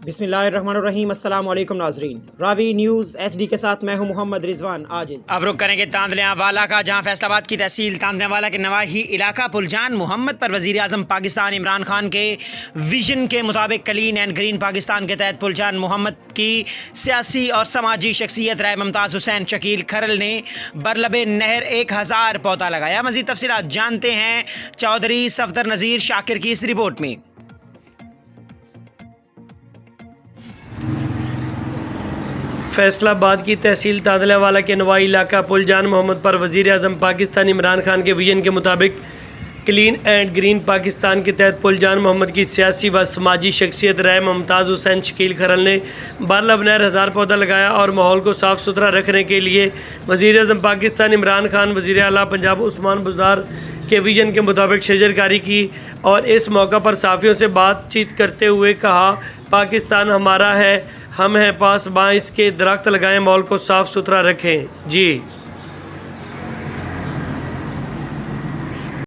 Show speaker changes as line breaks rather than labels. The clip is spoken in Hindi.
बिस्मिल्लाहिर्रहमानिर्रहीम। अस्सलाम वालेकुम नाजरीन, रावी न्यूज़ HD के साथ मैं हूं मोहम्मद रिजवान आजिज़। अब रुक करेंगे तांदलियावाला का, जहां फैसलाबाद की तहसील तांदलियावाला के नवाही इलाका पुलजान मोहम्मद पर वज़ीर आज़म पाकिस्तान इमरान खान के विजन के मुताबिक क्लीन एंड ग्रीन पाकिस्तान के तहत पुलजान मोहम्मद की सियासी और समाजी शख्सियत राय मुमताज़ हुसैन शकील खरल ने बरलबे नहर 1000 पौधा लगाया। मज़ीद तफसीलात जानते हैं चौधरी सफदर नज़ीर शाकिर की इस रिपोर्ट में।
फैसलाबाद की तहसील तांदलियावाला के नवाई इलाका पुलजान मोहम्मद पर वज़ीर आज़म पाकिस्तान इमरान खान के विजन के मुताबिक क्लीन एंड ग्रीन पाकिस्तान के तहत पुलजान मोहम्मद की सियासी व समाजी शख्सियत राय मुमताज़ हुसैन शकील खरल ने बरलब नहर 1000 पौधा लगाया और माहौल को साफ़ सुथरा रखने के लिए वज़ीर आज़म पाकिस्तान इमरान खान वज़ीर आला पंजाब उस्मान बुज़दार के विजन के मुताबिक शजरकारी की और इस मौका पर साफ़ियों से बातचीत करते हुए कहा, पाकिस्तान हमारा है, हम हैं पास बाँ इसके दरख्त लगाएं, माहौल को साफ़ सुथरा रखें। जी।